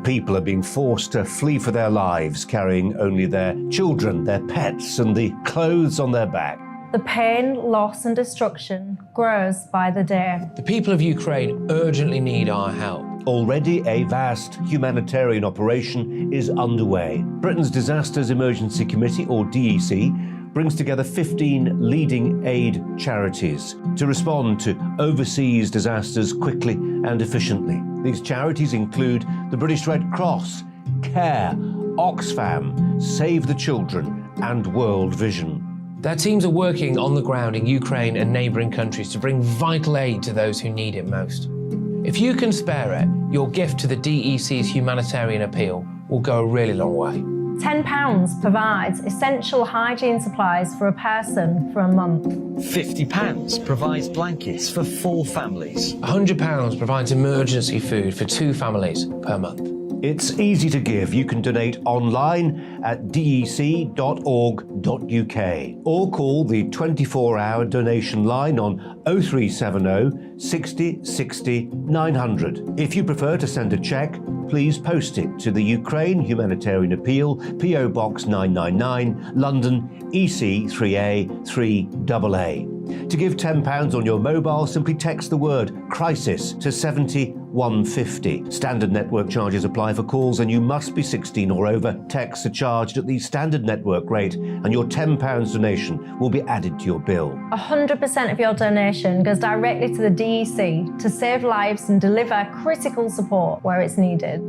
people are being forced to flee for their lives, carrying only their children, their pets, and the clothes on their back. The pain, loss and destruction grows by the day. The people of Ukraine urgently need our help. Already a vast humanitarian operation is underway. Britain's Disasters Emergency Committee, or DEC, brings together 15 leading aid charities to respond to overseas disasters quickly and efficiently. These charities include the British Red Cross, CARE, Oxfam, Save the Children and World Vision. Their teams are working on the ground in Ukraine and neighbouring countries to bring vital aid to those who need it most. If you can spare it, your gift to the DEC's humanitarian appeal will go a really long way. £10 provides essential hygiene supplies for a person for a month. £50 provides blankets for 4 families. £100 provides emergency food for 2 families per month. It's easy to give. You can donate online at dec.org.uk or call the 24-hour donation line on 0370 60 60 900. If you prefer to send a cheque, please post it to the Ukraine Humanitarian Appeal, PO Box 999, London EC 3A 3AA. To give £10 on your mobile, simply text the word crisis to 70150. Standard network charges apply for calls and you must be 16 or over. Texts are charged at the standard network rate and your £10 donation will be added to your bill. 100% of your donation goes directly to the DEC to save lives and deliver critical support where it's needed.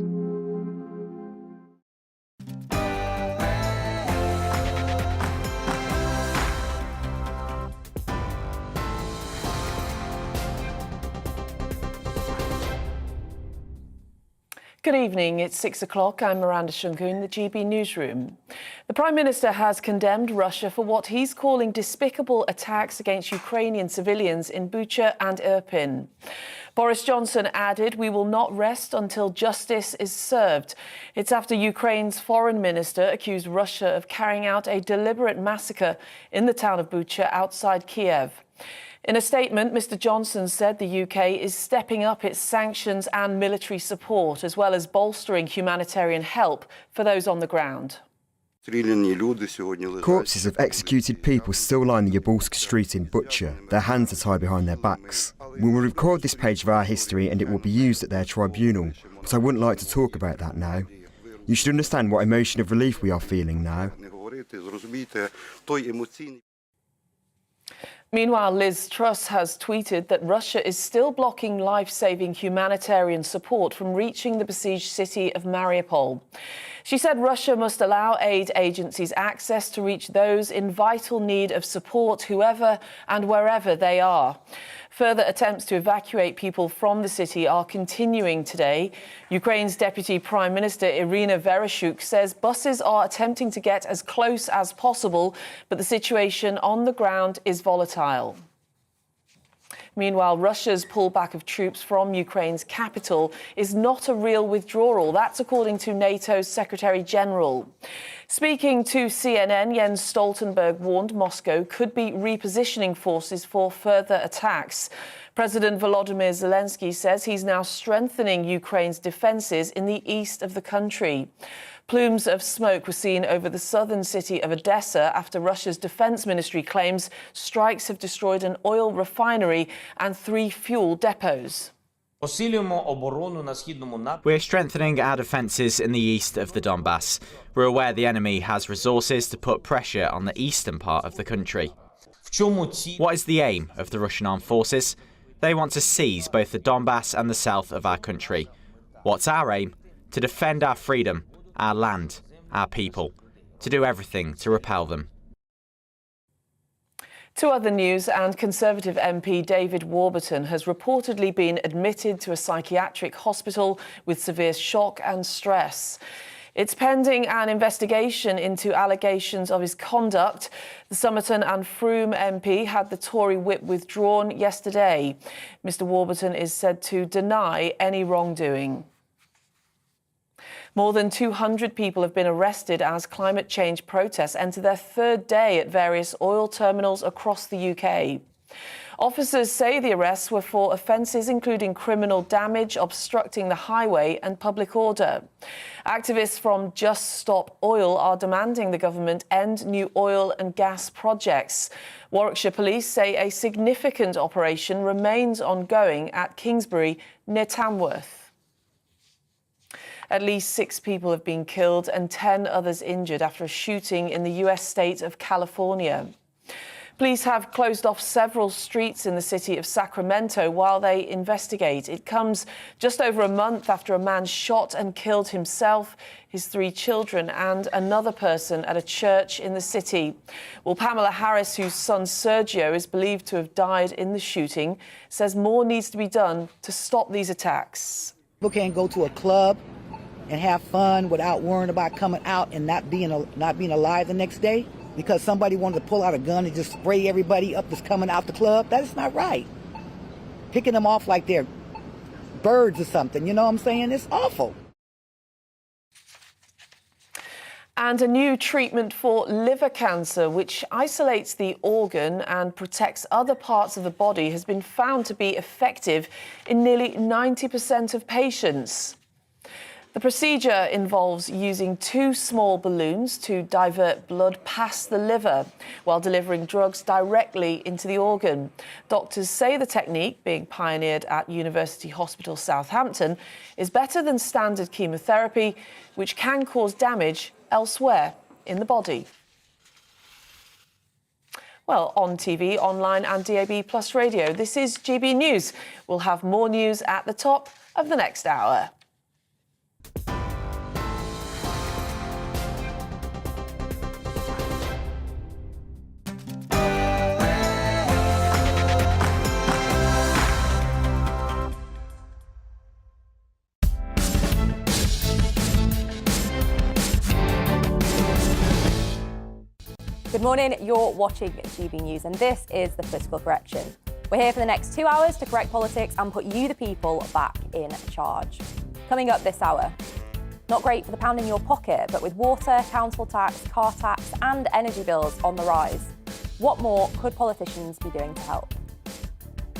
Good evening, it's 6 o'clock. I'm Miranda Shunku in the GB newsroom. The Prime Minister has condemned Russia for what he's calling despicable attacks against Ukrainian civilians in Bucha and Irpin. Boris Johnson added, "We will not rest until justice is served." It's after Ukraine's foreign minister accused Russia of carrying out a deliberate massacre in the town of Bucha outside Kiev. In a statement, Mr Johnson said the UK is stepping up its sanctions and military support, as well as bolstering humanitarian help for those on the ground. Corpses of executed people still line the Yabolsk street in Bucha. Their hands are tied behind their backs. We will record this page of our history and it will be used at their tribunal, but I wouldn't like to talk about that now. You should understand what emotion of relief we are feeling now. Meanwhile, Liz Truss has tweeted that Russia is still blocking life-saving humanitarian support from reaching the besieged city of Mariupol. She said Russia must allow aid agencies access to reach those in vital need of support, whoever and wherever they are. Further attempts to evacuate people from the city are continuing today. Ukraine's Deputy Prime Minister Irina Vereshchuk says buses are attempting to get as close as possible, but the situation on the ground is volatile. Meanwhile, Russia's pullback of troops from Ukraine's capital is not a real withdrawal. That's according to NATO's Secretary-General. Speaking to CNN, Jens Stoltenberg warned Moscow could be repositioning forces for further attacks. President Volodymyr Zelensky says he's now strengthening Ukraine's defences in the east of the country. Plumes of smoke were seen over the southern city of Odessa after Russia's defence ministry claims strikes have destroyed an oil refinery and 3 fuel depots. We're strengthening our defences in the east of the Donbass. We're aware the enemy has resources to put pressure on the eastern part of the country. What is the aim of the Russian armed forces? They want to seize both the Donbass and the south of our country. What's our aim? To defend our freedom, our land, our people, to do everything to repel them. To other news, and Conservative MP David Warburton has reportedly been admitted to a psychiatric hospital with severe shock and stress. It's pending an investigation into allegations of his conduct. The Somerton and Frome MP had the Tory whip withdrawn yesterday. Mr Warburton is said to deny any wrongdoing. More than 200 people have been arrested as climate change protests enter their 3rd day at various oil terminals across the UK. Officers say the arrests were for offences including criminal damage, obstructing the highway and public order. Activists from Just Stop Oil are demanding the government end new oil and gas projects. Warwickshire Police say a significant operation remains ongoing at Kingsbury near Tamworth. At least 6 people have been killed and 10 others injured after a shooting in the US state of California. Police have closed off several streets in the city of Sacramento while they investigate. It comes just over a month after a man shot and killed himself, his 3 children and another person at a church in the city. Well, Pamela Harris, whose son Sergio is believed to have died in the shooting, says more needs to be done to stop these attacks. People can't go to a club and have fun without worrying about coming out and not being alive the next day. Because somebody wanted to pull out a gun and just spray everybody up that's coming out the club. That is not right. Picking them off like they're birds or something, you know what I'm saying? It's awful. And a new treatment for liver cancer, which isolates the organ and protects other parts of the body, has been found to be effective in nearly 90% of patients. The procedure involves using 2 small balloons to divert blood past the liver while delivering drugs directly into the organ. Doctors say the technique, being pioneered at University Hospital Southampton, is better than standard chemotherapy, which can cause damage elsewhere in the body. Well, on TV, online and DAB Plus radio, this is GB News. We'll have more news at the top of the next hour. Good morning, you're watching GB News and this is The Political Correction. We're here for the next 2 hours to correct politics and put you, the people, back in charge. Coming up this hour, not great for the pound in your pocket, but with water, council tax, car tax and energy bills on the rise, what more could politicians be doing to help?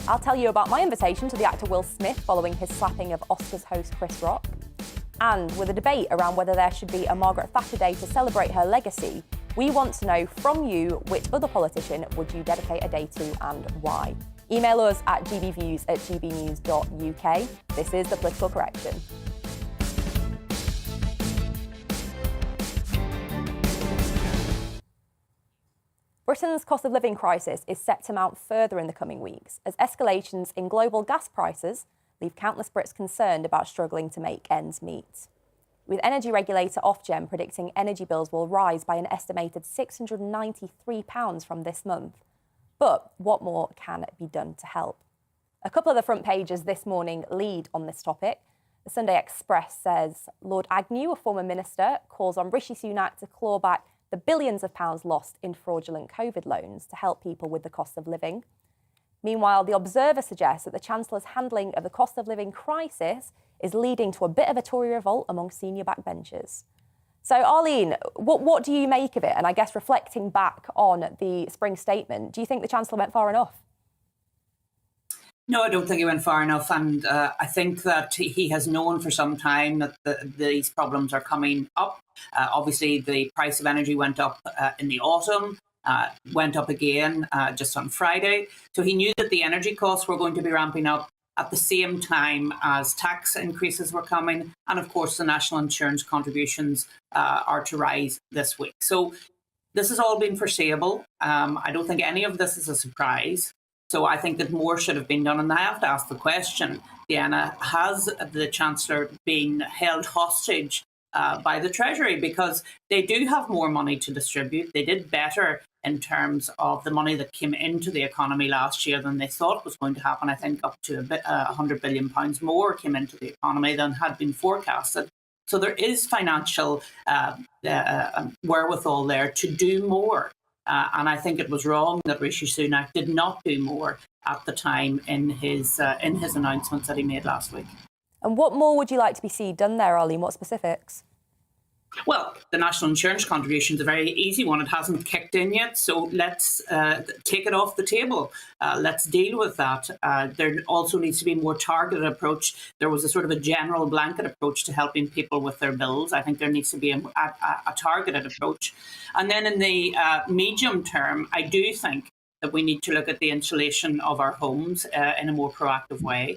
I'll tell you about my invitation to the actor Will Smith following his slapping of Oscars host Chris Rock. And with a debate around whether there should be a Margaret Thatcher Day to celebrate her legacy, we want to know from you which other politician would you dedicate a day to and why. Email us at gbviews@gbnews.uk. This is The Political Correction. Britain's cost of living crisis is set to mount further in the coming weeks as escalations in global gas prices leave countless Brits concerned about struggling to make ends meet. With energy regulator Ofgem predicting energy bills will rise by an estimated £693 from this month. But what more can be done to help? A couple of the front pages this morning lead on this topic. The Sunday Express says Lord Agnew, a former minister, calls on Rishi Sunak to claw back the billions of pounds lost in fraudulent COVID loans to help people with the cost of living. Meanwhile, The Observer suggests that the Chancellor's handling of the cost of living crisis is leading to a bit of a Tory revolt among senior backbenchers. So, Arlene, what do you make of it? And I guess reflecting back on the spring statement, do you think the Chancellor went far enough? No, I don't think he went far enough. And I think that he has known for some time that these problems are coming up. Obviously, the price of energy went up in the autumn. Went up again just on Friday. So he knew that the energy costs were going to be ramping up at the same time as tax increases were coming. And of course, the national insurance contributions are to rise this week. So this has all been foreseeable. I don't think any of this is a surprise. So I think that more should have been done. And I have to ask the question, Deanna, has the Chancellor been held hostage by the Treasury? Because they do have more money to distribute. They did better in terms of the money that came into the economy last year than they thought was going to happen. I think up to £100 billion more came into the economy than had been forecasted. So there is financial wherewithal there to do more. And I think it was wrong that Rishi Sunak did not do more at the time in his announcements that he made last week. And what more would you like to be seen done there, Arlene? What specifics? Well, the national insurance contribution is a very easy one. It hasn't kicked in yet, so let's take it off the table. Let's deal with that. There also needs to be a more targeted approach. There was a sort of a general blanket approach to helping people with their bills. I think there needs to be a targeted approach. And then in the medium term, I do think that we need to look at the insulation of our homes in a more proactive way.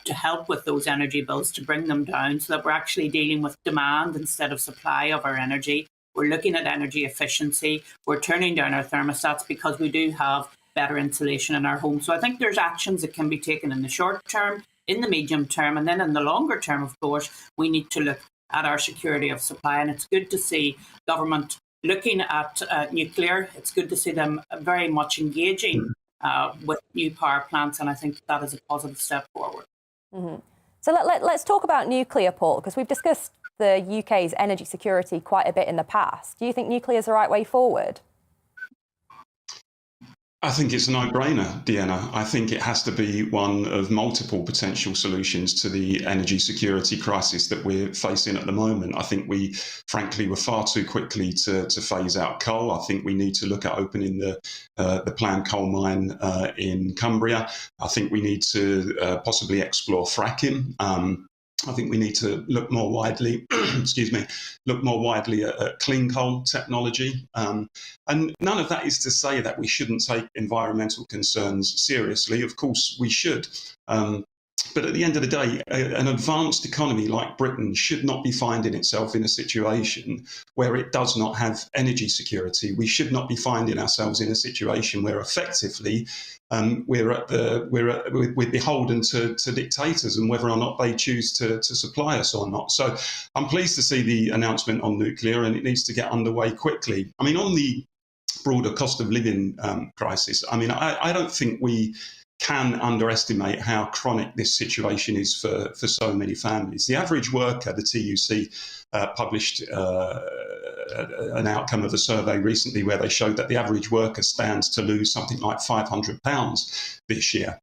To help with those energy bills, to bring them down so that we're actually dealing with demand instead of supply of our energy. We're looking at energy efficiency. We're turning down our thermostats because we do have better insulation in our homes. So I think there's actions that can be taken in the short term, in the medium term, and then in the longer term, of course, we need to look at our security of supply. And it's good to see government looking at nuclear. It's good to see them very much engaging with new power plants, and I think that is a positive step forward. Mm-hmm. So let's talk about nuclear, Paul, because we've discussed the UK's energy security quite a bit in the past. Do you think nuclear is the right way forward? I think it's a no-brainer, Deanna. I think it has to be one of multiple potential solutions to the energy security crisis that we're facing at the moment. I think we, frankly, were far too quickly to phase out coal. I think we need to look at opening the planned coal mine in Cumbria. I think we need to possibly explore fracking. I think we need to look more widely, look more widely at clean coal technology. And none of that is to say that we shouldn't take environmental concerns seriously. Of course, we should. But at the end of the day, an advanced economy like Britain should not be finding itself in a situation where it does not have energy security. We should not be finding ourselves in a situation where effectively we're beholden to dictators and whether or not they choose to supply us or not. So I'm pleased to see the announcement on nuclear, and it needs to get underway quickly. I mean, on the broader cost of living crisis, I mean, I don't think we can underestimate how chronic this situation is for so many families. The average worker, the TUC published an outcome of a survey recently where they showed that the average worker stands to lose something like £500 this year.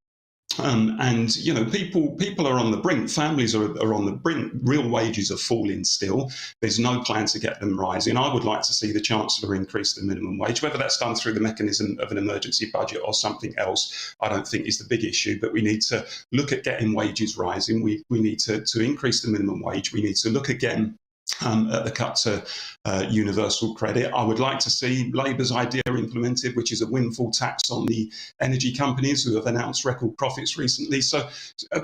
And, you know, people are on the brink. Families are on the brink. Real wages are falling still. There's no plan to get them rising. I would like to see the Chancellor increase the minimum wage. Whether that's done through the mechanism of an emergency budget or something else, I don't think is the big issue. But we need to look at getting wages rising. We need to increase the minimum wage. We need to look again at the cut to universal credit. I would like to see Labour's idea implemented, which is a windfall tax on the energy companies who have announced record profits recently. So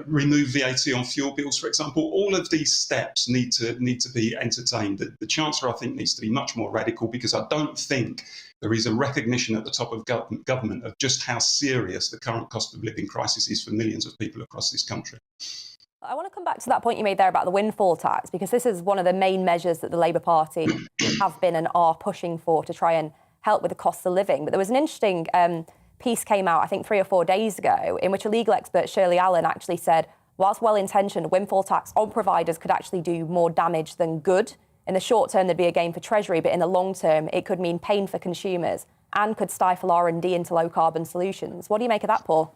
remove VAT on fuel bills, for example. All of these steps need to be entertained. The Chancellor, I think, needs to be much more radical, because I don't think there is a recognition at the top of government of just how serious the current cost of living crisis is for millions of people across this country. I want to come back to that point you made there about the windfall tax, because this is one of the main measures that the Labour Party have been and are pushing for to try and help with the cost of living. But there was an interesting piece came out, I think 3 or 4 days ago, in which a legal expert, Shirley Allen, actually said, whilst well-intentioned, a windfall tax on providers could actually do more damage than good. In the short term, there'd be a gain for Treasury, but in the long term, it could mean pain for consumers and could stifle R&D into low-carbon solutions. What do you make of that, Paul?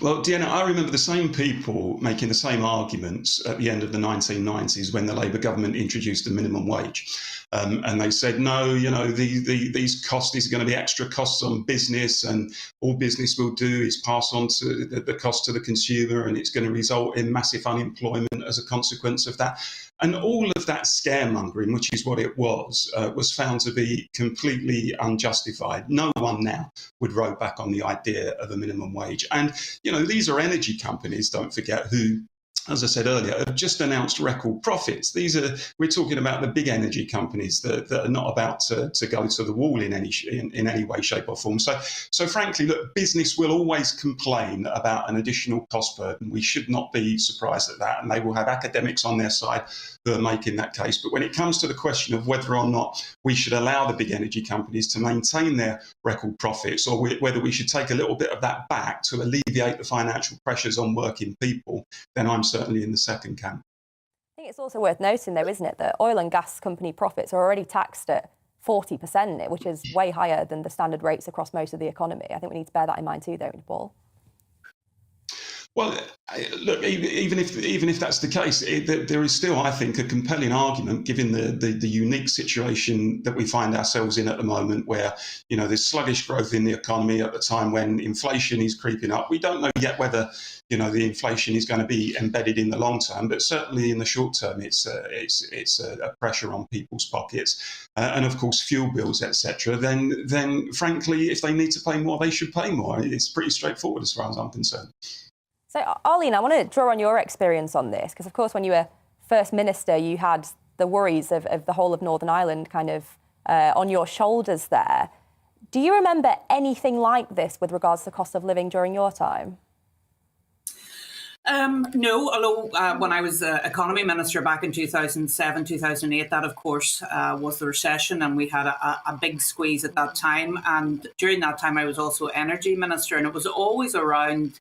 Well, Deanna, I remember the same people making the same arguments at the end of the 1990s when the Labour government introduced the minimum wage. And they said, no, you know, these costs, these are going to be extra costs on business, and all business will do is pass on to the cost to the consumer, and it's going to result in massive unemployment as a consequence of that. And all of that scaremongering, which is what it was found to be completely unjustified. No one now would row back on the idea of a minimum wage. And, you know, these are energy companies, don't forget, who, as I said earlier, have just announced record profits. We're talking about the big energy companies that are not about to go to the wall in any way, shape or form. So frankly, look, business will always complain about an additional cost burden. We should not be surprised at that. And they will have academics on their side who are making that case. But when it comes to the question of whether or not we should allow the big energy companies to maintain their record profits, or whether we should take a little bit of that back to alleviate the financial pressures on working people, then I'm certainly in the second camp. I think it's also worth noting, though, isn't it, that oil and gas company profits are already taxed at 40%, which is way higher than the standard rates across most of the economy. I think we need to bear that in mind too, don't we, Paul? Well, Look, even if that's the case, there is still, I think, a compelling argument, given the unique situation that we find ourselves in at the moment, where there's sluggish growth in the economy at the time when inflation is creeping up. We don't know yet whether the inflation is going to be embedded in the long term, but certainly in the short term, it's a pressure on people's pockets, and of course fuel bills, etc. Then frankly, if they need to pay more, they should pay more. It's pretty straightforward as far as I'm concerned. So, Arlene, I want to draw on your experience on this, because, of course, when you were First Minister, you had the worries of the whole of Northern Ireland kind of on your shoulders there. Do you remember anything like this with regards to the cost of living during your time? No, although when I was Economy Minister back in 2007, 2008, that, of course, was the recession, and we had a big squeeze at that time. And during that time, I was also Energy Minister, and it was always around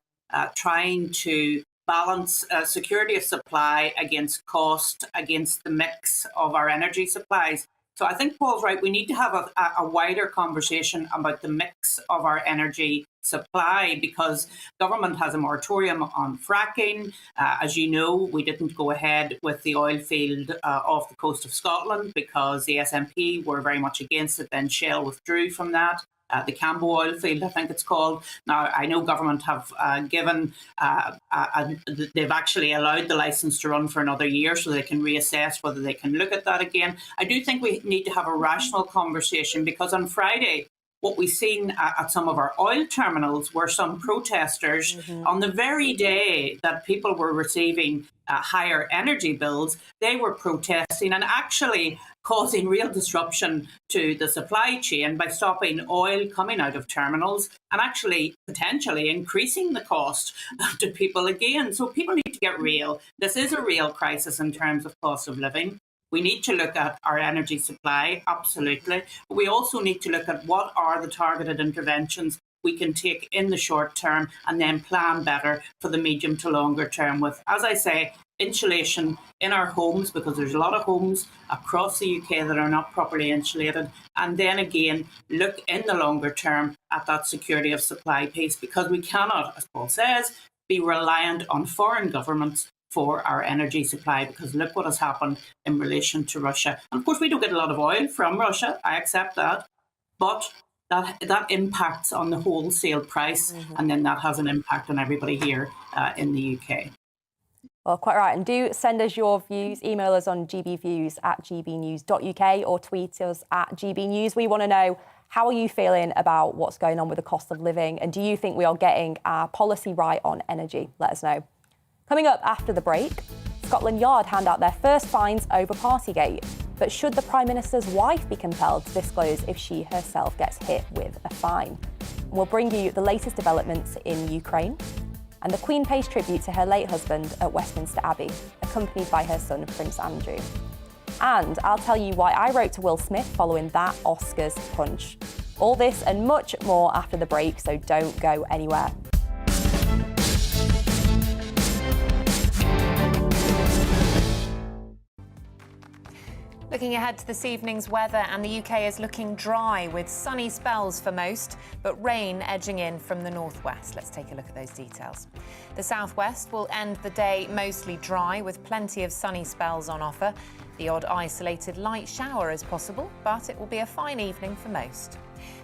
trying to balance security of supply against cost, against the mix of our energy supplies. So I think Paul's right. We need to have a wider conversation about the mix of our energy supply, because government has a moratorium on fracking. As you know, we didn't go ahead with the oil field off the coast of Scotland because the SNP were very much against it. Then Shell withdrew from that. The Cambo oil field, I think it's called. Now, I know government have they've actually allowed the licence to run for another year so they can reassess whether they can look at that again. I do think we need to have a rational conversation, because on Friday, what we've seen at some of our oil terminals were some protesters on the very day that people were receiving higher energy bills. They were protesting and actually causing real disruption to the supply chain by stopping oil coming out of terminals and actually potentially increasing the cost to people again. So people need to get real. This is a real crisis in terms of cost of living. We need to look at our energy supply, absolutely. But we also need to look at what are the targeted interventions we can take in the short term and then plan better for the medium to longer term with, as I say, insulation in our homes, because there's a lot of homes across the UK that are not properly insulated. And then again, look in the longer term at that security of supply piece, because we cannot, as Paul says, be reliant on foreign governments for our energy supply, because look what has happened in relation to Russia. And of course, we don't get a lot of oil from Russia. I accept that. But that impacts on the wholesale price, and then that has an impact on everybody here in the UK. Well, quite right. And do send us your views. Email us on gbviews@gbnews.uk or tweet us at gbnews. We want to know, how are you feeling about what's going on with the cost of living? And do you think we are getting our policy right on energy? Let us know. Coming up after the break, Scotland Yard hand out their first fines over Partygate. But should the Prime Minister's wife be compelled to disclose if she herself gets hit with a fine? And we'll bring you the latest developments in Ukraine. And the Queen pays tribute to her late husband at Westminster Abbey, accompanied by her son, Prince Andrew. And I'll tell you why I wrote to Will Smith following that Oscars punch. All this and much more after the break, so don't go anywhere. Looking ahead to this evening's weather, and the UK is looking dry with sunny spells for most, but rain edging in from the northwest. Let's take a look at those details. The southwest will end the day mostly dry with plenty of sunny spells on offer. The odd isolated light shower is possible, but it will be a fine evening for most.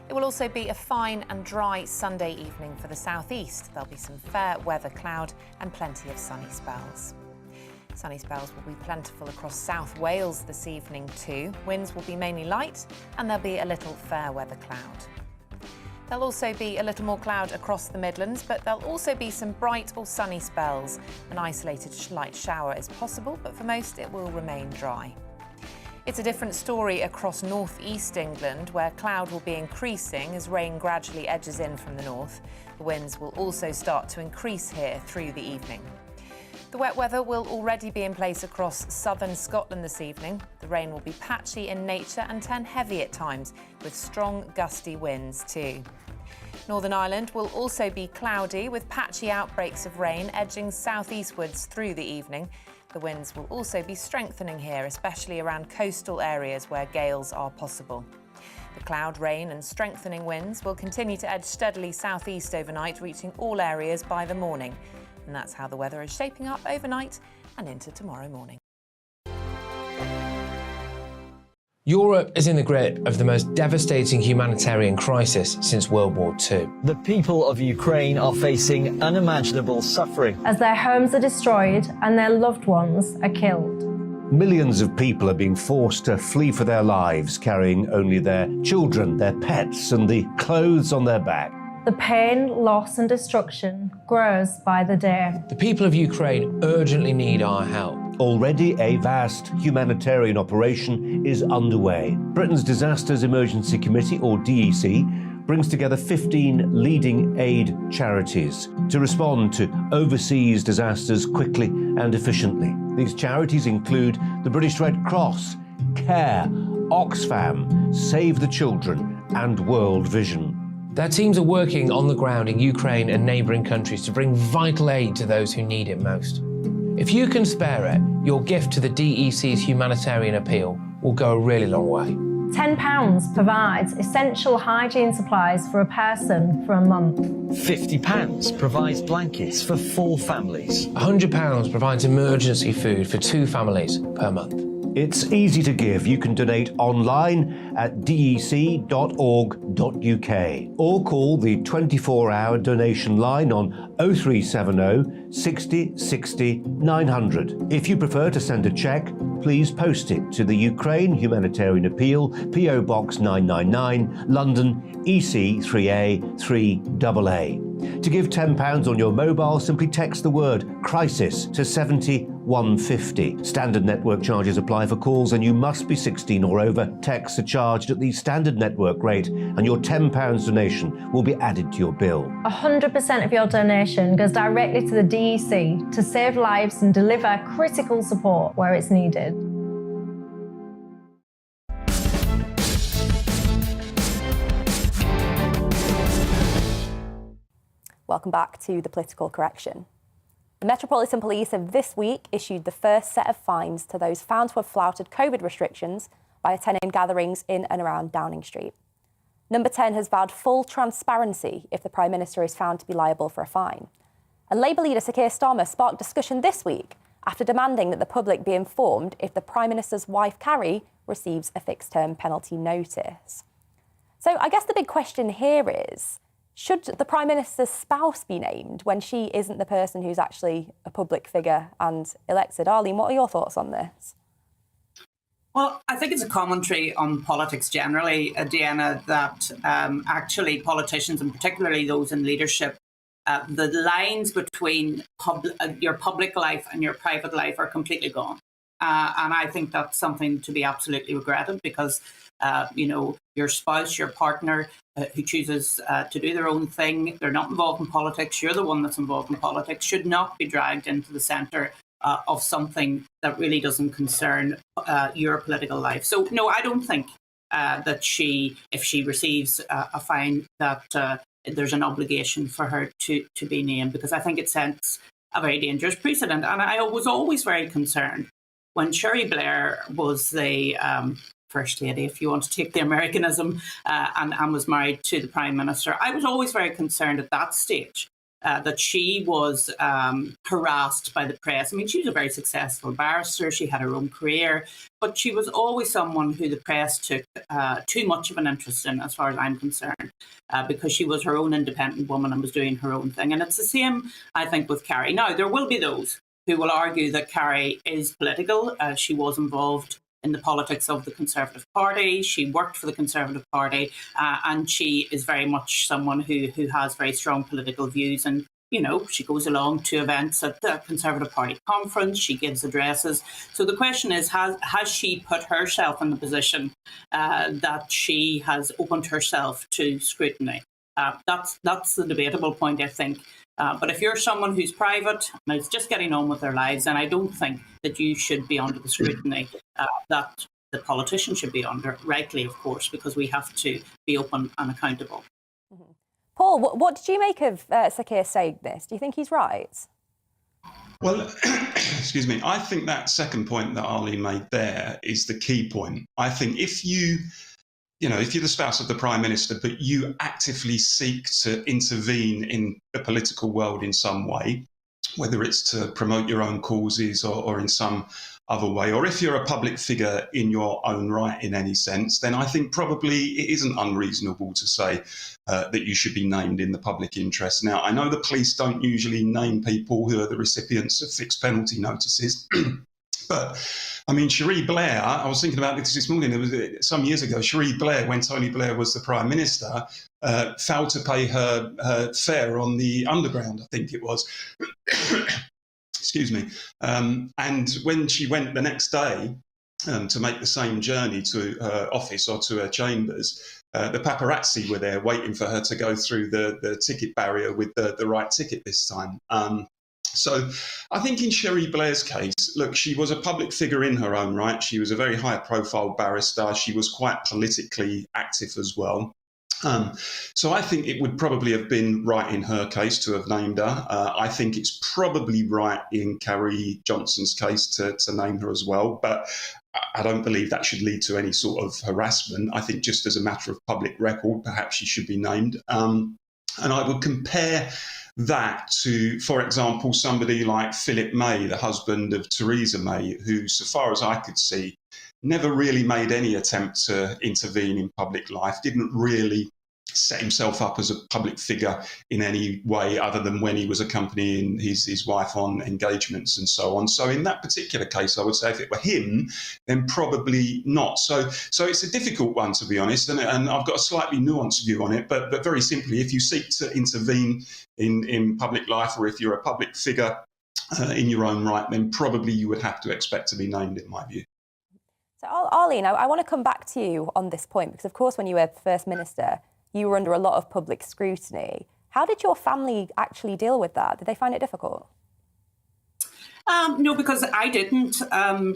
It will also be a fine and dry Sunday evening for the southeast. There'll be some fair weather cloud and plenty of sunny spells. Sunny spells will be plentiful across South Wales this evening too. Winds will be mainly light and there'll be a little fair weather cloud. There'll also be a little more cloud across the Midlands, but there'll also be some bright or sunny spells. An isolated light shower is possible, but for most it will remain dry. It's a different story across north-east England, where cloud will be increasing as rain gradually edges in from the north. The winds will also start to increase here through the evening. The wet weather will already be in place across southern Scotland this evening. The rain will be patchy in nature and turn heavy at times, with strong gusty winds too. Northern Ireland will also be cloudy, with patchy outbreaks of rain edging southeastwards through the evening. The winds will also be strengthening here, especially around coastal areas where gales are possible. The cloud, rain and strengthening winds will continue to edge steadily southeast overnight, reaching all areas by the morning. And that's how the weather is shaping up overnight and into tomorrow morning. Europe is in the grip of the most devastating humanitarian crisis since World War II. The people of Ukraine are facing unimaginable suffering as their homes are destroyed and their loved ones are killed. Millions of people are being forced to flee for their lives, carrying only their children, their pets, and the clothes on their back. The pain, loss, and destruction grows by the day. The people of Ukraine urgently need our help. Already a vast humanitarian operation is underway. Britain's Disasters Emergency Committee, or DEC, brings together 15 leading aid charities to respond to overseas disasters quickly and efficiently. These charities include the British Red Cross, CARE, Oxfam, Save the Children, and World Vision. Their teams are working on the ground in Ukraine and neighbouring countries to bring vital aid to those who need it most. If you can spare it, your gift to the DEC's humanitarian appeal will go a really long way. £10 provides essential hygiene supplies for a person for a month. £50 provides blankets for 4 families. £100 provides emergency food for 2 families per month. It's easy to give. You can donate online at dec.org.uk or call the 24-hour donation line on 0370 60 60 900. If you prefer to send a cheque, please post it to the Ukraine Humanitarian Appeal, PO Box 999, London, EC3A 3AA. To give £10 on your mobile, simply text the word crisis to 70150. Standard network charges apply for calls and you must be 16 or over. Texts are charged at the standard network rate and your £10 donation will be added to your bill. 100% of your donation goes directly to the DEC to save lives and deliver critical support where it's needed. Welcome back to The Political Correction. The Metropolitan Police have this week issued the first set of fines to those found to have flouted COVID restrictions by attending gatherings in and around Downing Street. Number 10 has vowed full transparency if the Prime Minister is found to be liable for a fine. And Labour leader Sir Keir Starmer sparked discussion this week after demanding that the public be informed if the Prime Minister's wife, Carrie, receives a fixed-term penalty notice. So I guess the big question here is, should the Prime Minister's spouse be named when she isn't the person who's actually a public figure and elected? Arlene, what are your thoughts on this? Well, I think it's a commentary on politics generally, Deanna, that actually politicians, and particularly those in leadership, the lines between your public life and your private life are completely gone. And I think that's something to be absolutely regretted because, your spouse, your partner who chooses to do their own thing, they're not involved in politics, you're the one that's involved in politics, should not be dragged into the centre of something that really doesn't concern your political life. So, no, I don't think that if she receives a fine, that there's an obligation for her to be named, because I think it sets a very dangerous precedent. And I was always very concerned when Cherie Blair was the First Lady, if you want to take the Americanism, and was married to the Prime Minister. I was always very concerned at that stage that she was harassed by the press. I mean, she was a very successful barrister. She had her own career, but she was always someone who the press took too much of an interest in, as far as I'm concerned, because she was her own independent woman and was doing her own thing. And it's the same, I think, with Carrie. Now, there will be those who will argue that Carrie is political. She was involved in the politics of the Conservative Party. She worked for the Conservative Party, and she is very much someone who has very strong political views. And, she goes along to events at the Conservative Party conference, she gives addresses. So the question is, has she put herself in the position that she has opened herself to scrutiny? That's the debatable point, I think. But if you're someone who's private and is just getting on with their lives, then I don't think that you should be under the scrutiny that the politician should be under, rightly, of course, because we have to be open and accountable. Mm-hmm. Paul, what did you make of Sir Keir saying this? Do you think he's right? Well, excuse me, I think that second point that Arlene made there is the key point. I think if you're the spouse of the Prime Minister, but you actively seek to intervene in the political world in some way, whether it's to promote your own causes or in some other way, or if you're a public figure in your own right in any sense, then I think probably it isn't unreasonable to say that you should be named in the public interest. Now, I know the police don't usually name people who are the recipients of fixed penalty notices, but I mean, Cherie Blair, I was thinking about this morning, it was some years ago, Cherie Blair, when Tony Blair was the Prime Minister, failed to pay her fare on the Underground, I think it was. Excuse me. And when she went the next day to make the same journey to her office or to her chambers, the paparazzi were there waiting for her to go through the ticket barrier with the right ticket this time. So I think in Cherie Blair's case, look, she was a public figure in her own right. She was a very high-profile barrister. She was quite politically active as well. So I think it would probably have been right in her case to have named her. I think it's probably right in Carrie Johnson's case to name her as well. But I don't believe that should lead to any sort of harassment. I think just as a matter of public record, perhaps she should be named. And I would compare that to, for example, somebody like Philip May, the husband of Theresa May, who, so far as I could see, never really made any attempt to intervene in public life, didn't really set himself up as a public figure in any way other than when he was accompanying his wife on engagements and so on. So in that particular case, I would say if it were him, then probably not. So it's a difficult one, to be honest, and I've got a slightly nuanced view on it, but very simply, if you seek to intervene in public life, or if you're a public figure in your own right, then probably you would have to expect to be named, in my view. So, Arlene, I want to come back to you on this point, because, of course, when you were First Minister, you were under a lot of public scrutiny. How did your family actually deal with that? Did they find it difficult? No, because I didn't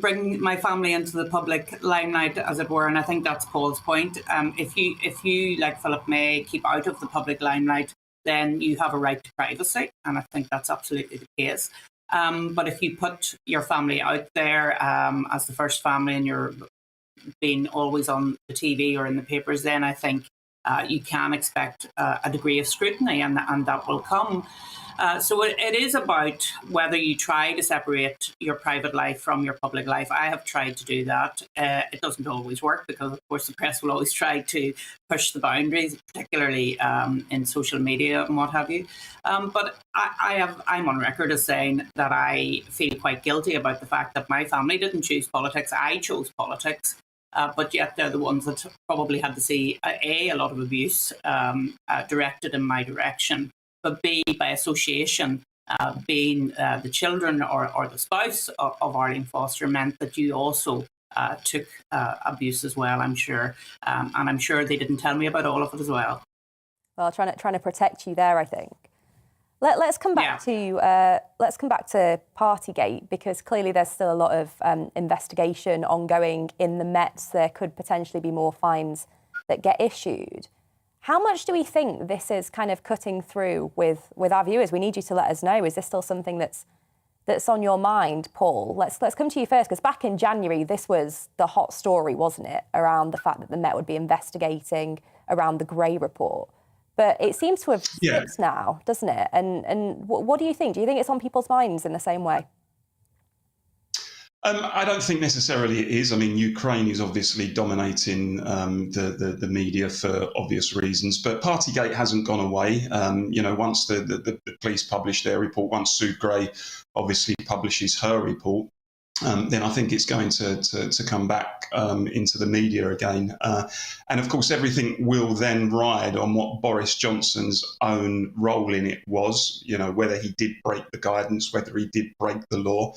bring my family into the public limelight, as it were, and I think that's Paul's point. If you, like Philip May, keep out of the public limelight, then you have a right to privacy, and I think that's absolutely the case. But if you put your family out there as the first family and you're being always on the TV or in the papers, then I think you can expect a degree of scrutiny, and that will come. So it is about whether you try to separate your private life from your public life. I have tried to do that. It doesn't always work because, of course, the press will always try to push the boundaries, particularly in social media and what have you. But I'm on record as saying that I feel quite guilty about the fact that my family didn't choose politics. I chose politics. But yet they're the ones that probably had to see, A, a lot of abuse directed in my direction, but B, by association, being the children or the spouse of Arlene Foster meant that you also took abuse as well, I'm sure. And I'm sure they didn't tell me about all of it as well. Well, trying to protect you there, I think. Let's come back to Partygate, because clearly there's still a lot of investigation ongoing in the Met. There could potentially be more fines that get issued. How much do we think this is kind of cutting through with our viewers? We need you to let us know. Is this still something that's on your mind, Paul? Let's come to you first, because back in January, this was the hot story, wasn't it, around the fact that the Met would be investigating around the Gray report. But it seems to have slipped now, doesn't it? And what do you think? Do you think it's on people's minds in the same way? I don't think necessarily it is. I mean, Ukraine is obviously dominating the media for obvious reasons, but Partygate hasn't gone away. Once the police publish their report, once Sue Gray obviously publishes her report, then I think it's going to come back into the media again. And of course, everything will then ride on what Boris Johnson's own role in it was, whether he did break the guidance, whether he did break the law.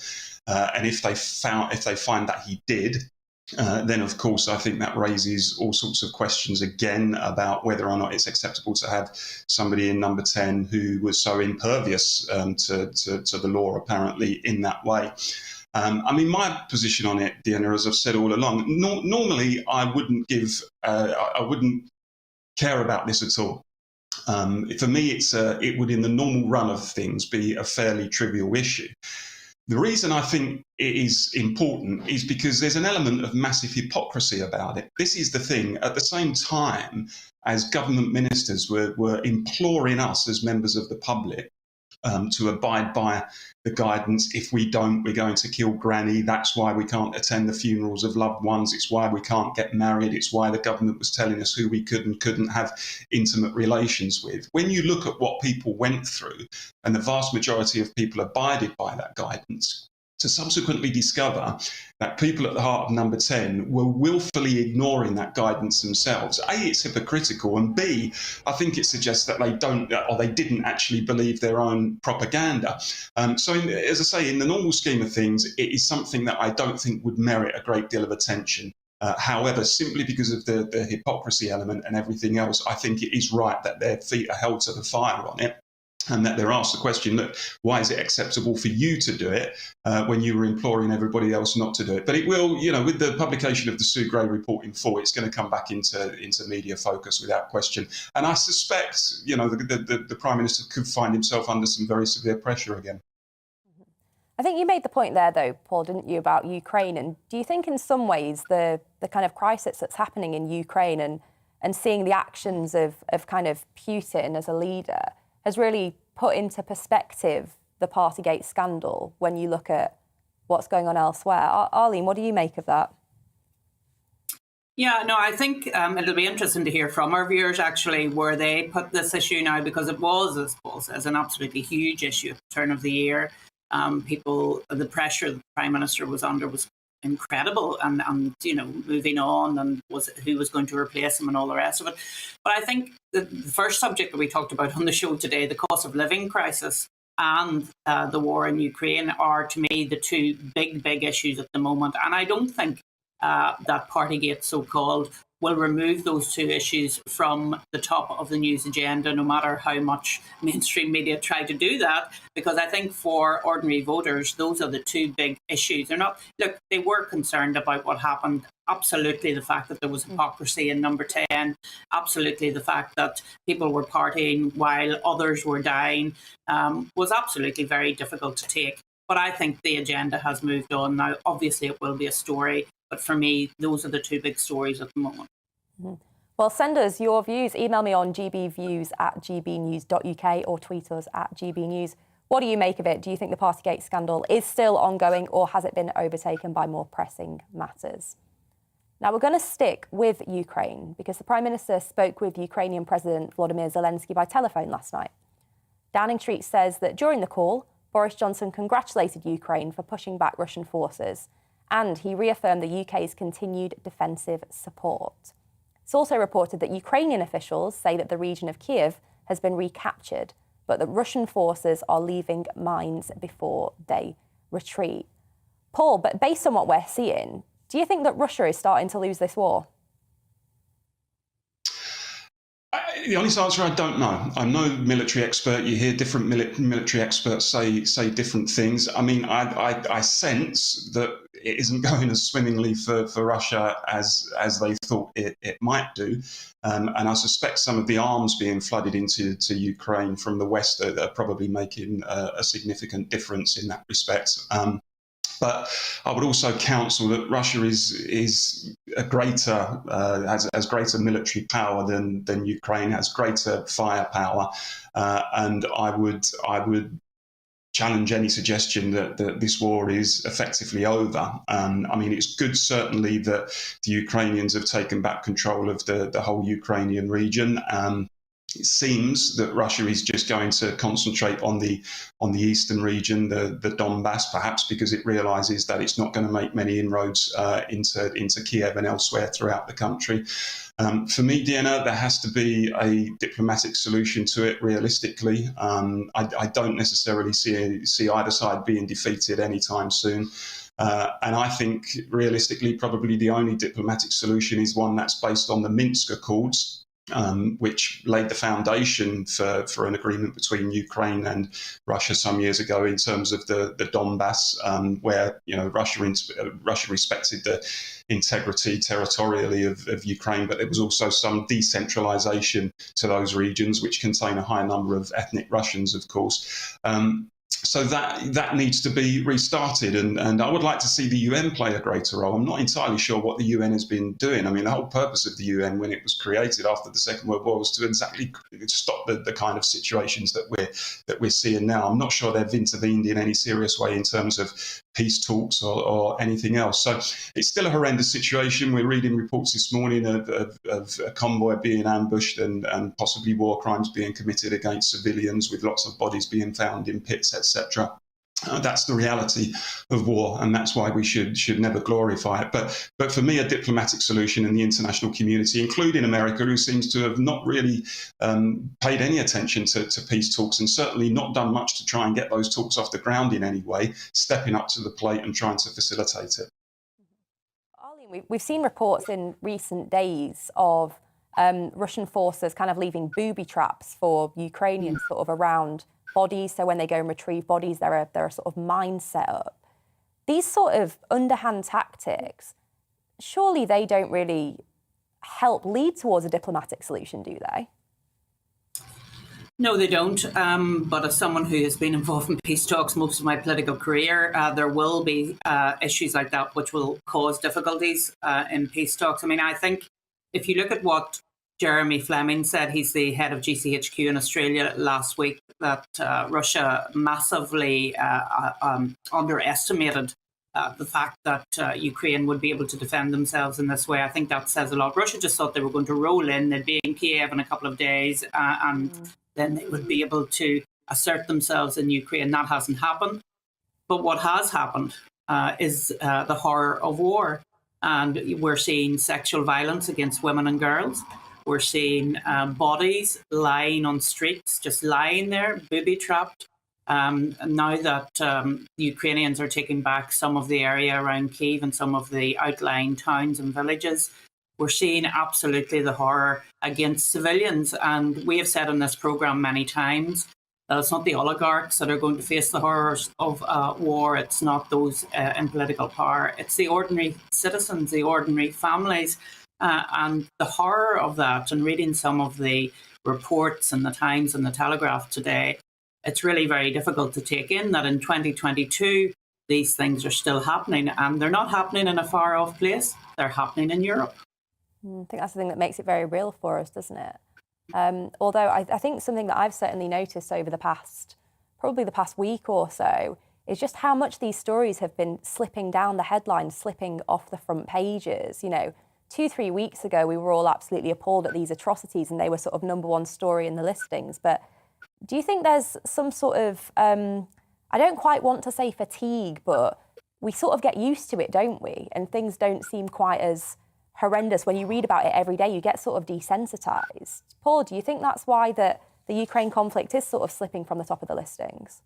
And if they find that he did, then of course I think that raises all sorts of questions again about whether or not it's acceptable to have somebody in number 10 who was so impervious to the law apparently in that way. My position on it, Deanna, as I've said all along, normally I wouldn't care about this at all. For me, it would, in the normal run of things, be a fairly trivial issue. The reason I think it is important is because there's an element of massive hypocrisy about it. This is the thing. At the same time as government ministers were imploring us as members of the public to abide by the guidance. If we don't, we're going to kill granny. That's why we can't attend the funerals of loved ones. It's why we can't get married. It's why the government was telling us who we could and couldn't have intimate relations with. When you look at what people went through, and the vast majority of people abided by that guidance, to subsequently discover that people at the heart of number 10 were willfully ignoring that guidance themselves. A, it's hypocritical, and B, I think it suggests that they don't, or they didn't actually believe their own propaganda. So as I say, in the normal scheme of things, it is something that I don't think would merit a great deal of attention. However, simply because of the hypocrisy element and everything else, I think it is right that their feet are held to the fire on it. And that they're asked the question, look, why is it acceptable for you to do it when you were imploring everybody else not to do it? But it will, with the publication of the Sue Gray report in full, it's going to come back into media focus without question. And I suspect, the Prime Minister could find himself under some very severe pressure again. I think you made the point there, though, Paul, didn't you, about Ukraine? And do you think in some ways the kind of crisis that's happening in Ukraine and seeing the actions of kind of Putin as a leader has really put into perspective the Partygate scandal when you look at what's going on elsewhere? Arlene, what do you make of that? Yeah, no, I think it'll be interesting to hear from our viewers, actually, where they put this issue now, because it was, as Paul says, an absolutely huge issue at the turn of the year. The pressure the Prime Minister was under was incredible, and moving on, and who was going to replace him and all the rest of it. But I think the first subject that we talked about on the show today, the cost of living crisis and the war in Ukraine, are to me the two big issues at the moment. And I don't think that Partygate, so-called, will remove those two issues from the top of the news agenda, no matter how much mainstream media try to do that, because I think for ordinary voters, those are the two big issues. They were concerned about what happened. Absolutely the fact that there was hypocrisy in number 10. Absolutely the fact that people were partying while others were dying was absolutely very difficult to take. But I think the agenda has moved on now. Obviously, it will be a story. But for me, those are the two big stories at the moment. Well, send us your views. Email me on gbviews@gbnews.uk or tweet us @gbnews. What do you make of it? Do you think the Partygate scandal is still ongoing, or has it been overtaken by more pressing matters? Now, we're going to stick with Ukraine because the Prime Minister spoke with Ukrainian President Volodymyr Zelensky by telephone last night. Downing Street says that during the call, Boris Johnson congratulated Ukraine for pushing back Russian forces, and he reaffirmed the UK's continued defensive support. It's also reported that Ukrainian officials say that the region of Kiev has been recaptured, but that Russian forces are leaving mines before they retreat. Paul, but based on what we're seeing, do you think that Russia is starting to lose this war? The honest answer, I don't know. I'm no military expert. You hear different military experts say different things. I mean, I sense that it isn't going as swimmingly for Russia as they thought it might do. And I suspect some of the arms being flooded into Ukraine from the West are probably making a significant difference in that respect. But I would also counsel that Russia is a greater has greater military power than Ukraine, has greater firepower, and I would challenge any suggestion that this war is effectively over. I mean, it's good certainly that the Ukrainians have taken back control of the whole Ukrainian region. It seems that Russia is just going to concentrate on the eastern region, the Donbass, perhaps because it realises that it's not going to make many inroads into Kiev and elsewhere throughout the country. For me, Deanna, there has to be a diplomatic solution to it. Realistically, I don't necessarily see either side being defeated anytime soon. And I think, realistically, probably the only diplomatic solution is one that's based on the Minsk Accords, which laid the foundation for an agreement between Ukraine and Russia some years ago in terms of the Donbass, where Russia respected the integrity territorially of Ukraine, but there was also some decentralization to those regions, which contain a high number of ethnic Russians, of course. So that needs to be restarted, and I would like to see the UN play a greater role. I'm not entirely sure what the UN has been doing. I mean, the whole purpose of the UN when it was created after the Second World War was to exactly stop the kind of situations that we're seeing now. I'm not sure they've intervened in any serious way in terms of peace talks or anything else. So it's still a horrendous situation. We're reading reports this morning of a convoy being ambushed and possibly war crimes being committed against civilians, with lots of bodies being found in pits, etc. That's the reality of war, and that's why we should never glorify it. But for me, a diplomatic solution in the international community, including America, who seems to have not really paid any attention to peace talks, and certainly not done much to try and get those talks off the ground in any way, stepping up to the plate and trying to facilitate it. Arlene, we've seen reports in recent days of Russian forces kind of leaving booby traps for Ukrainians sort of around bodies. So when they go and retrieve bodies, there are sort of mines set up. These sort of underhand tactics, surely they don't really help lead towards a diplomatic solution, do they? No, they don't. But as someone who has been involved in peace talks most of my political career, there will be issues like that which will cause difficulties in peace talks. I mean, I think if you look at what Jeremy Fleming said, he's the head of GCHQ in Australia last week, that Russia massively underestimated the fact that Ukraine would be able to defend themselves in this way. I think that says a lot. Russia just thought they were going to roll in, they'd be in Kiev in a couple of days, and then they would be able to assert themselves in Ukraine. That hasn't happened. But what has happened is the horror of war. And we're seeing sexual violence against women and girls. We're seeing bodies lying on streets, just lying there, booby-trapped. Now that the Ukrainians are taking back some of the area around Kyiv and some of the outlying towns and villages, we're seeing absolutely the horror against civilians. And we have said on this programme many times that it's not the oligarchs that are going to face the horrors of war. It's not those in political power. It's the ordinary citizens, the ordinary families. And the horror of that, and reading some of the reports in the Times and the Telegraph today, it's really very difficult to take in that in 2022, these things are still happening. And they're not happening in a far-off place. They're happening in Europe. I think that's the thing that makes it very real for us, doesn't it? Although I think something that I've certainly noticed over probably the past week or so, is just how much these stories have been slipping down the headlines, slipping off the front pages. You know, 2-3 weeks ago, we were all absolutely appalled at these atrocities and they were sort of #1 story in the listings. But do you think there's some sort of, I don't quite want to say fatigue, but we sort of get used to it, don't we? And things don't seem quite as horrendous. When you read about it every day, you get sort of desensitized. Paul, do you think that's why the Ukraine conflict is sort of slipping from the top of the listings?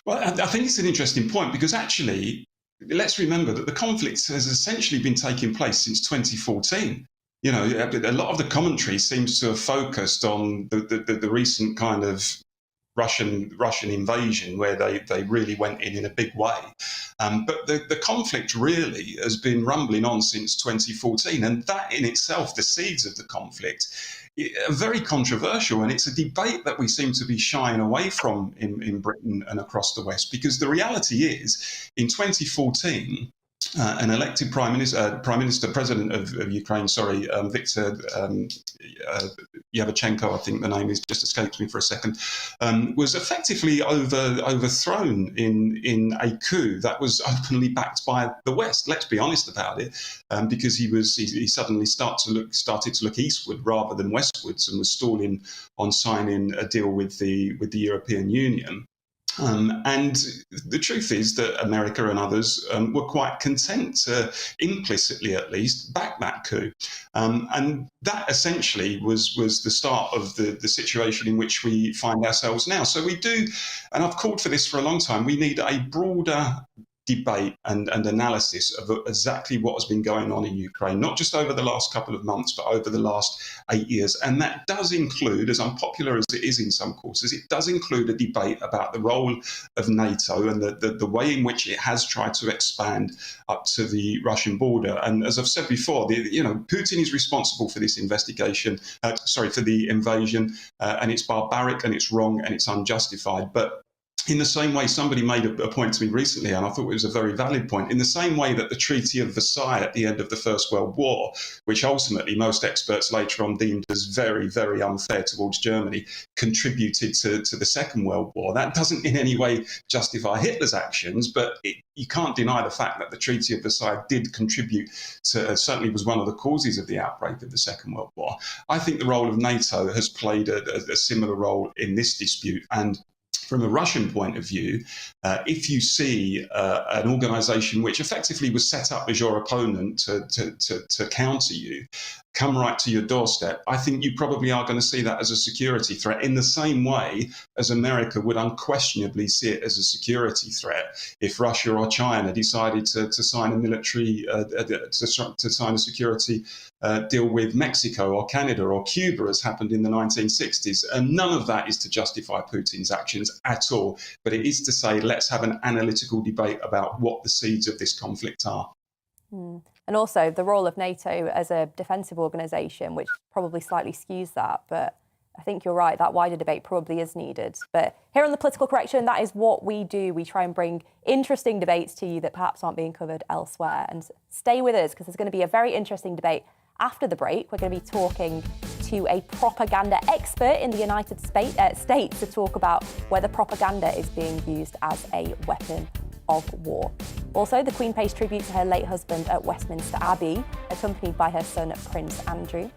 Well, I think it's an interesting point, because actually, let's remember that the conflict has essentially been taking place since 2014. You know, a lot of the commentary seems to have focused on the recent kind of Russian invasion, where they really went in a big way. But the conflict really has been rumbling on since 2014. And that in itself, the seeds of the conflict, are very controversial. And it's a debate that we seem to be shying away from in Britain and across the West, because the reality is, in 2014, an elected president of Ukraine, Viktor Yavchenko, I think the name is, just escapes me for a second, was effectively overthrown in a coup that was openly backed by the West. Let's be honest about it, because he suddenly started to look eastward rather than westwards, and was stalling on signing a deal with the European Union. And the truth is that America and others were quite content to, implicitly at least, back that coup. And that essentially was the start of the situation in which we find ourselves now. So we do, and I've called for this for a long time, we need a broader debate and analysis of exactly what has been going on in Ukraine, not just over the last couple of months, but over the last 8 years. And that does include, as unpopular as it is in some quarters, it does include a debate about the role of NATO and the way in which it has tried to expand up to the Russian border. And as I've said before, Putin is responsible for this for the invasion, and it's barbaric and it's wrong and it's unjustified. But in the same way, somebody made a point to me recently, and I thought it was a very valid point, in the same way that the Treaty of Versailles at the end of the First World War, which ultimately most experts later on deemed as very, very unfair towards Germany, contributed to the Second World War. That doesn't in any way justify Hitler's actions, but you can't deny the fact that the Treaty of Versailles did contribute to, certainly was one of the causes of the outbreak of the Second World War. I think the role of NATO has played a similar role in this dispute. And from a Russian point of view, if you see an organisation which effectively was set up as your opponent to counter you, come right to your doorstep, I think you probably are going to see that as a security threat in the same way as America would unquestionably see it as a security threat if Russia or China decided to sign a military, to sign a security deal with Mexico or Canada or Cuba, as happened in the 1960s. And none of that is to justify Putin's actions at all, but it is to say, let's have an analytical debate about what the seeds of this conflict are. And also the role of NATO as a defensive organisation, which probably slightly skews that. But I think you're right, that wider debate probably is needed. But here on The Political Correction, that is what we do. We try and bring interesting debates to you that perhaps aren't being covered elsewhere. And stay with us, because there's going to be a very interesting debate after the break. We're going to be talking to a propaganda expert in the United States to talk about whether propaganda is being used as a weapon of war. Also, the Queen pays tribute to her late husband at Westminster Abbey, accompanied by her son Prince Andrew.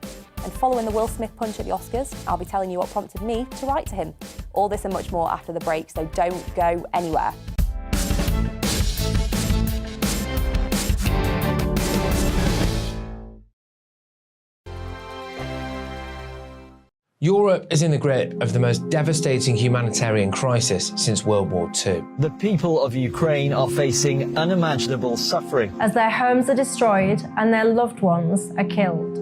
And following the Will Smith punch at the Oscars, I'll be telling you what prompted me to write to him. All this and much more after the break, so don't go anywhere. Europe is in the grip of the most devastating humanitarian crisis since World War II. The people of Ukraine are facing unimaginable suffering as their homes are destroyed and their loved ones are killed.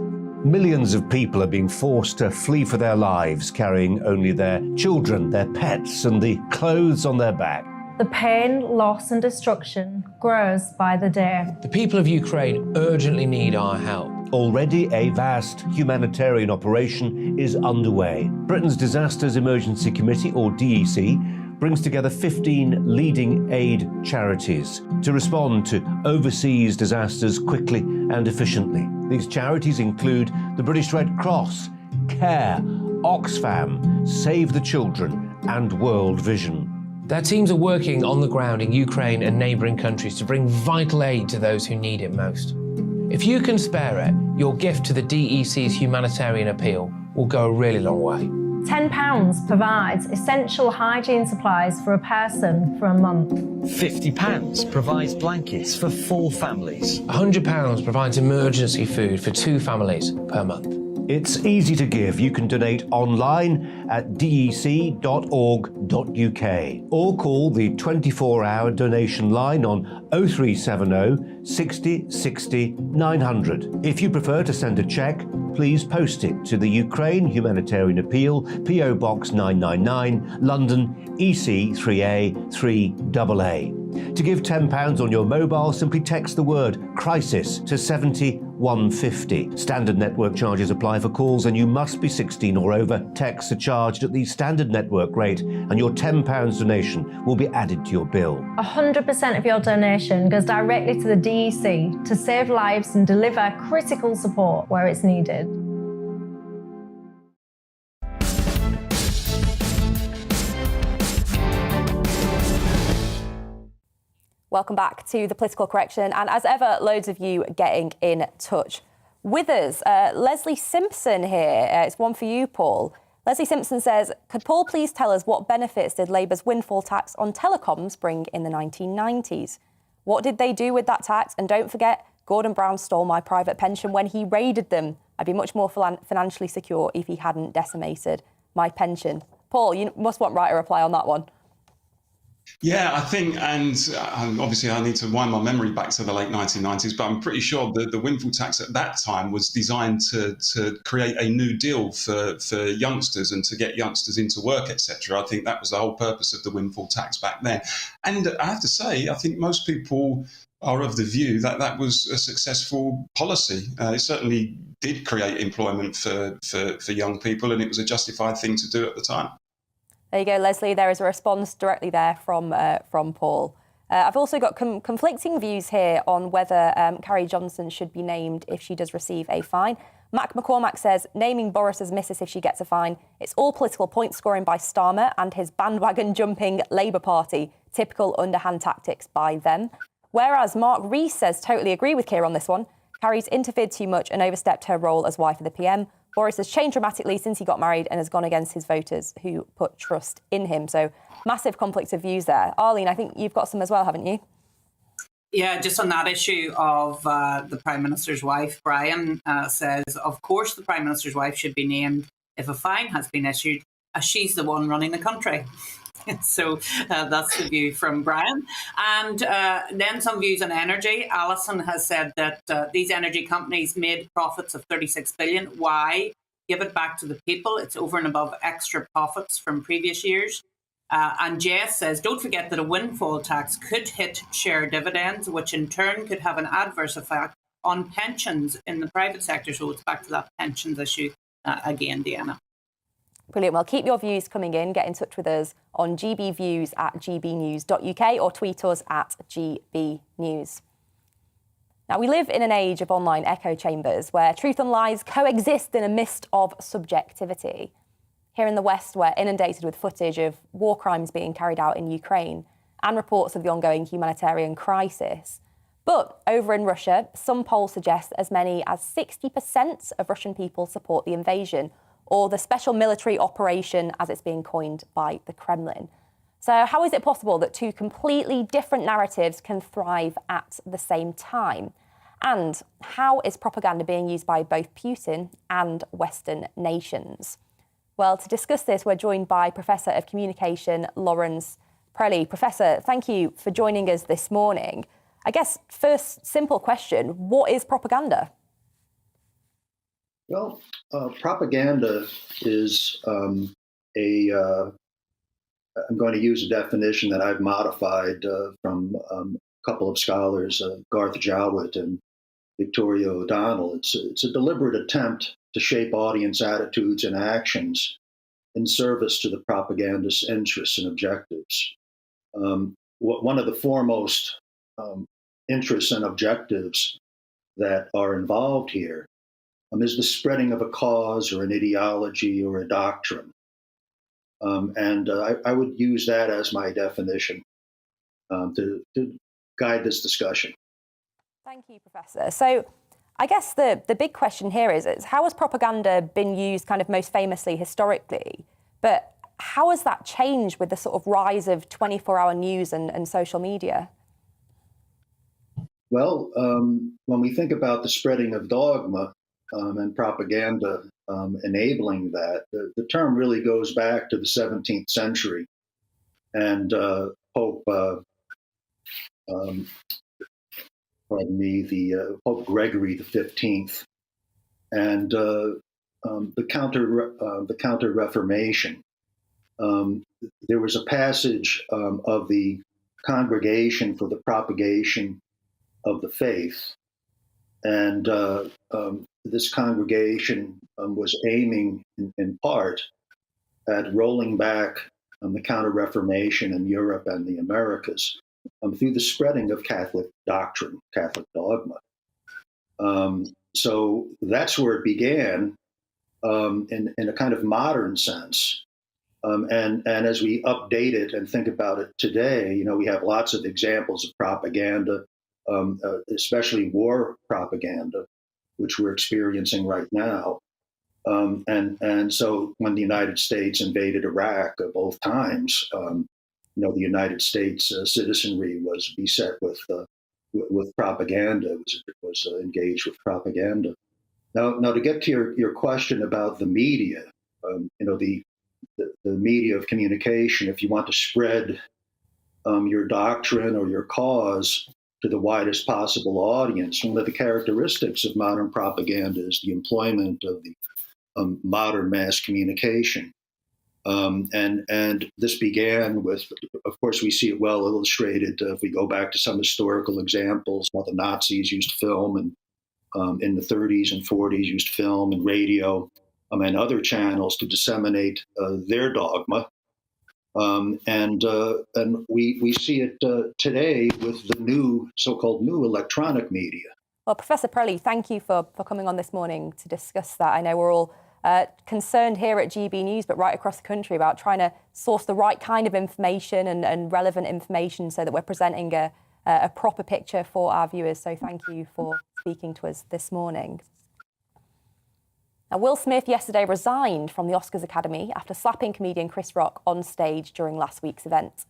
Millions of people are being forced to flee for their lives, carrying only their children, their pets, and the clothes on their back. The pain, loss, and destruction grows by the day. The people of Ukraine urgently need our help. Already a vast humanitarian operation is underway. Britain's Disasters Emergency Committee, or DEC, brings together 15 leading aid charities to respond to overseas disasters quickly and efficiently. These charities include the British Red Cross, CARE, Oxfam, Save the Children, and World Vision. Their teams are working on the ground in Ukraine and neighbouring countries to bring vital aid to those who need it most. If you can spare it, your gift to the DEC's humanitarian appeal will go a really long way. £10 provides essential hygiene supplies for a person for a month. £50 provides blankets for 4 families. £100 provides emergency food for 2 families per month. It's easy to give. You can donate online at dec.org.uk or call the 24-hour donation line on 0370 60 60 900. If you prefer to send a cheque, please post it to the Ukraine Humanitarian Appeal, PO Box 999, London, EC 3A 3AA. To give £10 on your mobile, simply text the word crisis to 70150. Standard network charges apply for calls, and you must be 16 or over. Texts are charged at the standard network rate, and your £10 donation will be added to your bill. 100% of your donation goes directly to the DEC to save lives and deliver critical support where it's needed. Welcome back to The Political Correction, and as ever, loads of you getting in touch with us. Leslie Simpson here, it's one for you, Paul. Leslie Simpson says, could Paul please tell us what benefits did Labour's windfall tax on telecoms bring in the 1990s? What did they do with that tax? And don't forget, Gordon Brown stole my private pension when he raided them. I'd be much more financially secure if he hadn't decimated my pension. Paul, you must want right a reply on that one. Yeah, I think, and obviously I need to wind my memory back to the late 1990s, but I'm pretty sure that the windfall tax at that time was designed to create a new deal for youngsters and to get youngsters into work, etc. I think that was the whole purpose of the windfall tax back then. And I have to say, I think most people are of the view that that was a successful policy. It certainly did create employment for young people, and it was a justified thing to do at the time. There you go, Leslie. There is a response directly there from Paul. I've also got conflicting views here on whether Carrie Johnson should be named if she does receive a fine. Mac McCormack says, naming Boris as Mrs. if she gets a fine, it's all political point scoring by Starmer and his bandwagon jumping Labour Party, typical underhand tactics by them. Whereas Mark Rees says, totally agree with Keir on this one. Carrie's interfered too much and overstepped her role as wife of the PM. Boris has changed dramatically since he got married and has gone against his voters who put trust in him. So massive conflict of views there. Arlene, I think you've got some as well, haven't you? Yeah, just on that issue of the Prime Minister's wife, Brian says, of course the Prime Minister's wife should be named if a fine has been issued, as she's the one running the country. So that's the view from Brian. And then some views on energy. Alison has said that these energy companies made profits of 36 billion. Why? Give it back to the people. It's over and above extra profits from previous years. And Jess says, don't forget that a windfall tax could hit share dividends, which in turn could have an adverse effect on pensions in the private sector. So it's back to that pensions issue again, Deanna. Brilliant. Well, keep your views coming in. Get in touch with us on gbviews@gbnews.uk or tweet us at gbnews. Now, we live in an age of online echo chambers where truth and lies coexist in a mist of subjectivity. Here in the West, we're inundated with footage of war crimes being carried out in Ukraine and reports of the ongoing humanitarian crisis. But over in Russia, some polls suggest as many as 60% of Russian people support the invasion, or the special military operation as it's being coined by the Kremlin. So how is it possible that two completely different narratives can thrive at the same time? And how is propaganda being used by both Putin and Western nations? Well, to discuss this, we're joined by Professor of Communication, Lawrence Prelli. Professor, thank you for joining us this morning. I guess first simple question, what is propaganda? Well, propaganda is I'm going to use a definition that I've modified from a couple of scholars, Garth Jowett and Victoria O'Donnell. It's a deliberate attempt to shape audience attitudes and actions in service to the propagandist's interests and objectives. One of the foremost interests and objectives that are involved here is the spreading of a cause or an ideology or a doctrine. And I would use that as my definition to guide this discussion. Thank you, Professor. So I guess the big question here is how has propaganda been used kind of most famously historically, but how has that changed with the sort of rise of 24-hour news and social media? Well, when we think about the spreading of dogma and propaganda enabling that, the term really goes back to the 17th century. And Pope Gregory XV and the Counter-Reformation. There was a passage of the Congregation for the Propagation of the Faith, and this congregation was aiming in part at rolling back the Counter-Reformation in Europe and the Americas through the spreading of Catholic doctrine, Catholic dogma. So that's where it began in a kind of modern sense. And as we update it and think about it today, we have lots of examples of propaganda, especially war propaganda, which we're experiencing right now. And so when the United States invaded Iraq both times, the United States citizenry was beset with propaganda, was engaged with propaganda. Now to get to your question about the media, the media of communication, if you want to spread your doctrine or your cause to the widest possible audience, one of the characteristics of modern propaganda is the employment of the modern mass communication. And this began with, of course, we see it well illustrated if we go back to some historical examples, how the Nazis used film and in the 30s and 40s used film and radio and other channels to disseminate their dogma. And we see it today with the new so-called new electronic media. Well, Professor Prelli, thank you for coming on this morning to discuss that. I know we're all concerned here at GB News, but right across the country, about trying to source the right kind of information and relevant information so that we're presenting a proper picture for our viewers. So thank you for speaking to us this morning. Now, Will Smith yesterday resigned from the Oscars Academy after slapping comedian Chris Rock on stage during last week's event.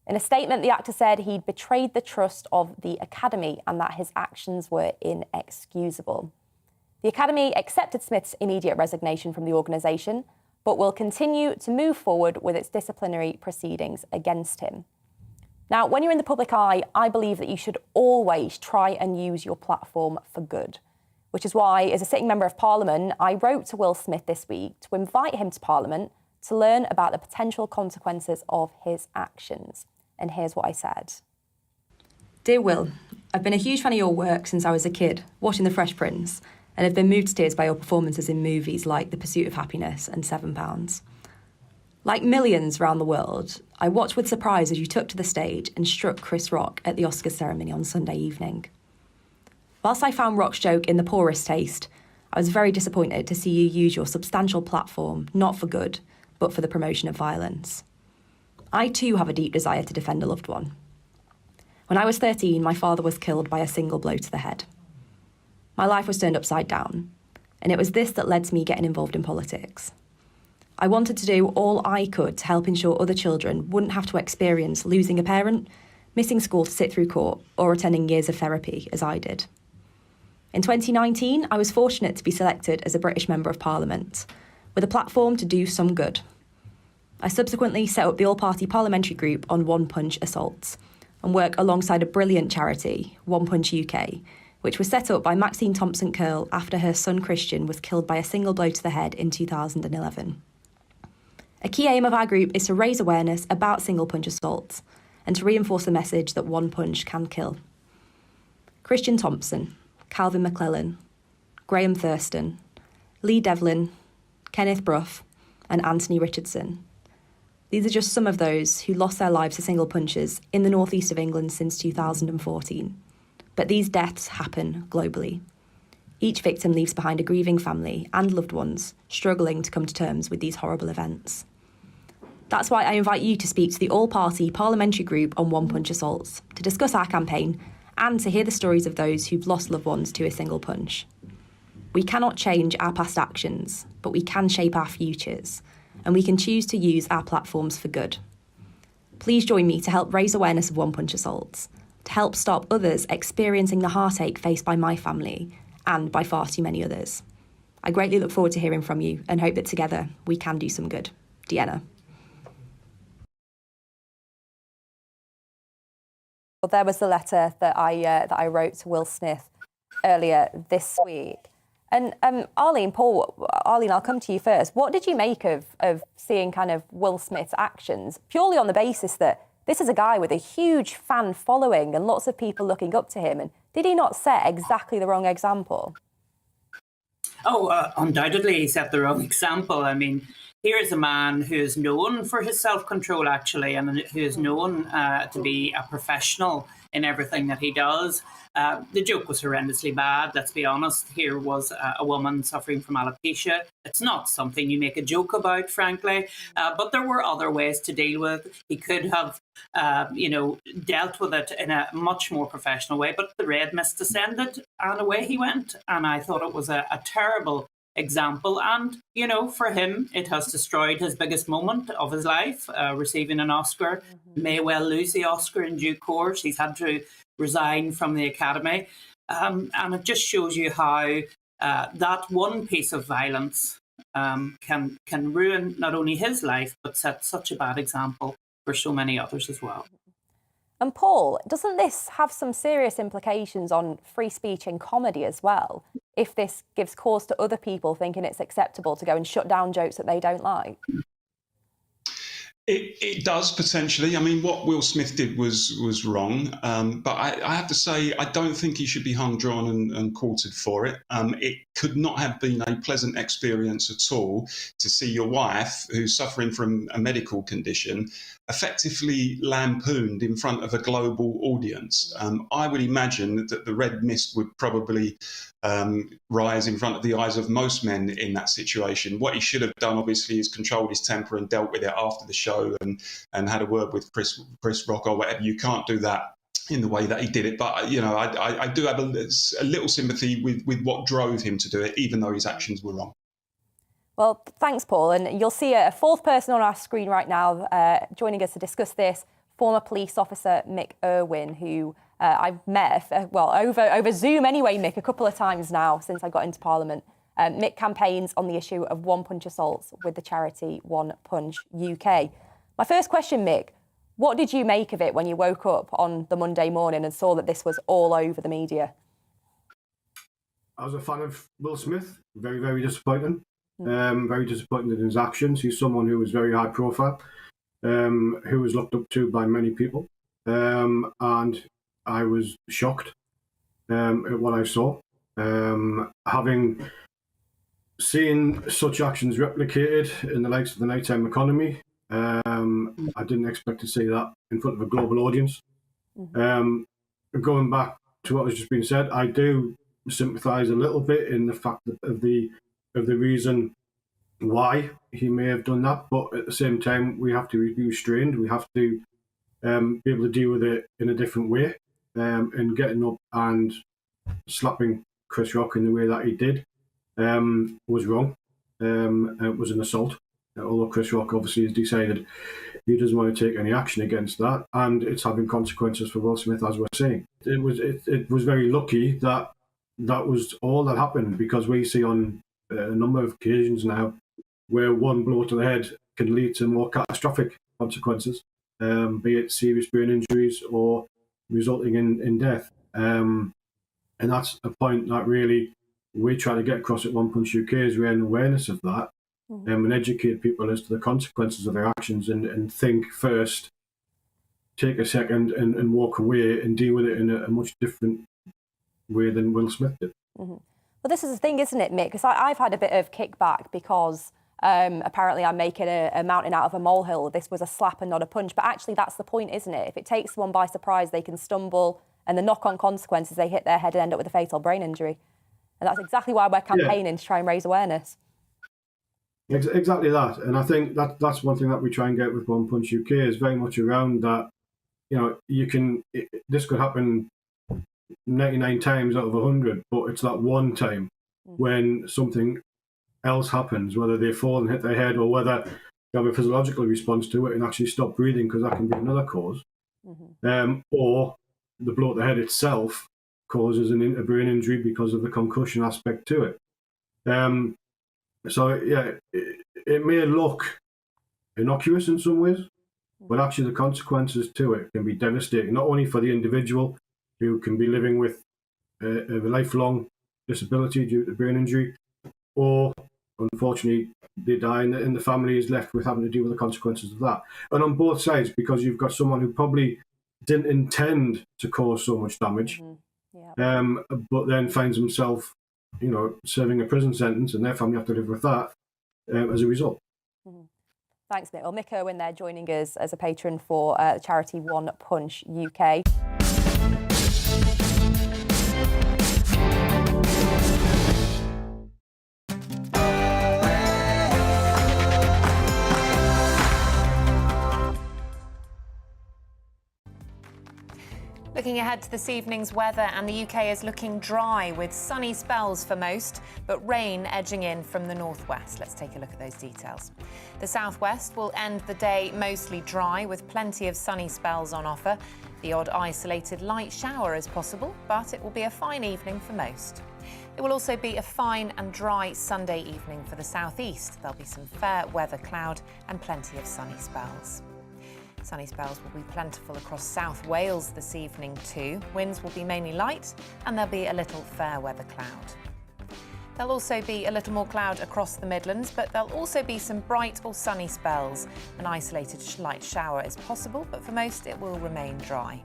In a statement, the actor said he'd betrayed the trust of the Academy and that his actions were inexcusable. The Academy accepted Smith's immediate resignation from the organisation, but will continue to move forward with its disciplinary proceedings against him. Now, when you're in the public eye, I believe that you should always try and use your platform for good, which is why, as a sitting member of Parliament, I wrote to Will Smith this week to invite him to Parliament to learn about the potential consequences of his actions. And here's what I said. Dear Will, I've been a huge fan of your work since I was a kid, watching The Fresh Prince, and have been moved to tears by your performances in movies like The Pursuit of Happiness and £7. Like millions around the world, I watched with surprise as you took to the stage and struck Chris Rock at the Oscars ceremony on Sunday evening. Whilst I found Rock's joke in the poorest taste, I was very disappointed to see you use your substantial platform not for good, but for the promotion of violence. I too have a deep desire to defend a loved one. When I was 13, my father was killed by a single blow to the head. My life was turned upside down, and it was this that led to me getting involved in politics. I wanted to do all I could to help ensure other children wouldn't have to experience losing a parent, missing school to sit through court, or attending years of therapy, as I did. In 2019, I was fortunate to be selected as a British Member of Parliament, with a platform to do some good. I subsequently set up the all-party parliamentary group on One Punch assaults and work alongside a brilliant charity, One Punch UK, which was set up by Maxine Thompson-Curl after her son Christian was killed by a single blow to the head in 2011. A key aim of our group is to raise awareness about single punch assaults and to reinforce the message that one punch can kill. Christian Thompson, Calvin McClellan, Graham Thurston, Lee Devlin, Kenneth Brough, and Anthony Richardson. These are just some of those who lost their lives to single punches in the northeast of England since 2014. But these deaths happen globally. Each victim leaves behind a grieving family and loved ones struggling to come to terms with these horrible events. That's why I invite you to speak to the all-party parliamentary group on One Punch assaults to discuss our campaign and to hear the stories of those who've lost loved ones to a single punch. We cannot change our past actions, but we can shape our futures, and we can choose to use our platforms for good. Please join me to help raise awareness of One Punch assaults, to help stop others experiencing the heartache faced by my family and by far too many others. I greatly look forward to hearing from you and hope that together we can do some good. Deanna. Well, there was the letter that I wrote to Will Smith earlier this week. And Arlene, I'll come to you first. What did you make of seeing kind of Will Smith's actions, purely on the basis that this is a guy with a huge fan following and lots of people looking up to him? And did he not set exactly the wrong example? Oh, undoubtedly he set the wrong example. I mean, here is a man who is known for his self-control, actually, and who is known to be a professional in everything that he does. The joke was horrendously bad, let's be honest. Here was a woman suffering from alopecia. It's not something you make a joke about, frankly, but there were other ways to deal with. He could have, dealt with it in a much more professional way, but the red mist descended and away he went. And I thought it was a terrible example. And, for him, it has destroyed his biggest moment of his life, receiving an Oscar. May well lose the Oscar in due course. He's had to resign from the Academy. And it just shows you how that one piece of violence can ruin not only his life, but set such a bad example for so many others as well. And Paul, doesn't this have some serious implications on free speech in comedy as well, if this gives cause to other people thinking it's acceptable to go and shut down jokes that they don't like? It does potentially. I mean, what Will Smith did was wrong, but I have to say I don't think he should be hung, drawn, and quartered for it. It could not have been a pleasant experience at all to see your wife, who's suffering from a medical condition, effectively lampooned in front of a global audience. I would imagine that the red mist would probably rise in front of the eyes of most men in that situation. What he should have done, obviously, is controlled his temper and dealt with it after the show and had a word with Chris Rock or whatever. You can't do that in the way that he did it. But, you know, I do have a little sympathy with what drove him to do it, even though his actions were wrong. Well, thanks, Paul. And you'll see a fourth person on our screen right now joining us to discuss this, former police officer Mick Irwin, who I've met, over Zoom anyway, Mick, a couple of times now since I got into Parliament. Mick campaigns on the issue of one-punch assaults with the charity One Punch UK. My first question, Mick, what did you make of it when you woke up on the Monday morning and saw that this was all over the media? I was a fan of Will Smith, very, very disappointing. Very disappointed in his actions. He's someone who was very high profile, who was looked up to by many people. And I was shocked at what I saw. Having seen such actions replicated in the likes of the nighttime economy, I didn't expect to see that in front of a global audience. Going back to what was just being said, I do sympathise a little bit in the fact of the reason why he may have done that, but at the same time, we have to be restrained. We have to be able to deal with it in a different way. And getting up and slapping Chris Rock in the way that he did was wrong. It was an assault. Although Chris Rock obviously has decided he doesn't want to take any action against that, and it's having consequences for Will Smith, as we're saying. It was very lucky that that was all that happened, because we see on a number of occasions now where one blow to the head can lead to more catastrophic consequences, be it serious brain injuries or resulting in death. And that's a point that really we try to get across at One Punch UK, is raise awareness of that and educate people as to the consequences of their actions, and think first, take a second and walk away and deal with it in a much different way than Will Smith did. Well, this is the thing, isn't it, Mick? Because I've had a bit of kickback because apparently I'm making a mountain out of a molehill. This was a slap and not a punch. But actually, that's the point, isn't it? If it takes someone by surprise, they can stumble, and the knock-on consequences, they hit their head and end up with a fatal brain injury. And that's exactly why we're campaigning to try and raise awareness. Exactly that. And I think that's one thing that we try and get with One Punch UK, is very much around that, you know, this could happen 99 times out of 100, but it's that one time when something else happens, whether they fall and hit their head, or whether they have a physiological response to it and actually stop breathing, because that can be another cause, or the blow to the head itself causes a brain injury because of the concussion aspect to it. So yeah, it may look innocuous in some ways, but actually the consequences to it can be devastating, not only for the individual who can be living with a lifelong disability due to brain injury, or unfortunately they die and the family is left with having to deal with the consequences of that. And on both sides, because you've got someone who probably didn't intend to cause so much damage, but then finds himself, you know, serving a prison sentence, and their family have to live with that as a result. Thanks, Mick. Well, Mick Irwin there joining us as a patron for the charity One Punch UK. Looking ahead to this evening's weather, and the UK is looking dry with sunny spells for most, but rain edging in from the northwest. Let's take a look at those details. The southwest will end the day mostly dry with plenty of sunny spells on offer. The odd isolated light shower is possible, but it will be a fine evening for most. It will also be a fine and dry Sunday evening for the southeast. There'll be some fair weather cloud and plenty of sunny spells. Sunny spells will be plentiful across South Wales this evening too. Winds will be mainly light, and there'll be a little fair weather cloud. There'll also be a little more cloud across the Midlands, but there'll also be some bright or sunny spells. An isolated light shower is possible, but for most it will remain dry.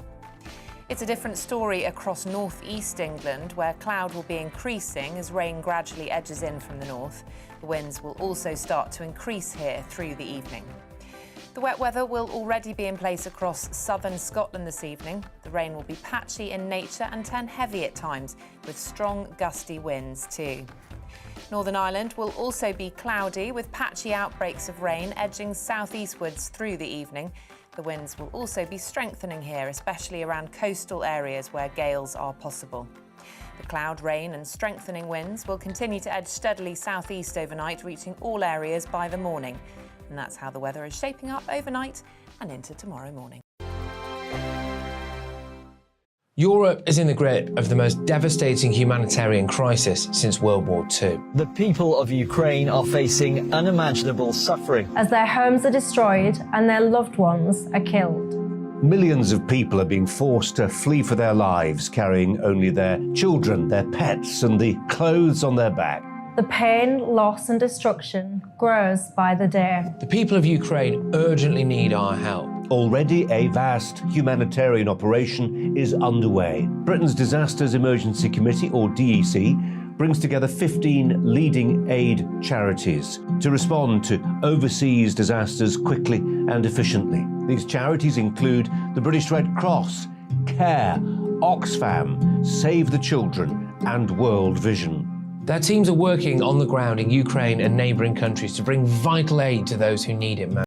It's a different story across north-east England, where cloud will be increasing as rain gradually edges in from the north. The winds will also start to increase here through the evening. The wet weather will already be in place across southern Scotland this evening. The rain will be patchy in nature and turn heavy at times, with strong gusty winds too. Northern Ireland will also be cloudy, with patchy outbreaks of rain edging southeastwards through the evening. The winds will also be strengthening here, especially around coastal areas where gales are possible. The cloud, rain and strengthening winds will continue to edge steadily southeast overnight, reaching all areas by the morning. And that's how the weather is shaping up overnight and into tomorrow morning. Europe is in the grip of the most devastating humanitarian crisis since World War II. The people of Ukraine are facing unimaginable suffering as their homes are destroyed and their loved ones are killed. Millions of people are being forced to flee for their lives, carrying only their children, their pets, and the clothes on their back. The pain, loss and destruction grows by the day. The people of Ukraine urgently need our help. Already a vast humanitarian operation is underway. Britain's Disasters Emergency Committee, or DEC, brings together 15 leading aid charities to respond to overseas disasters quickly and efficiently. These charities include the British Red Cross, CARE, Oxfam, Save the Children and World Vision. Their teams are working on the ground in Ukraine and neighbouring countries to bring vital aid to those who need it most.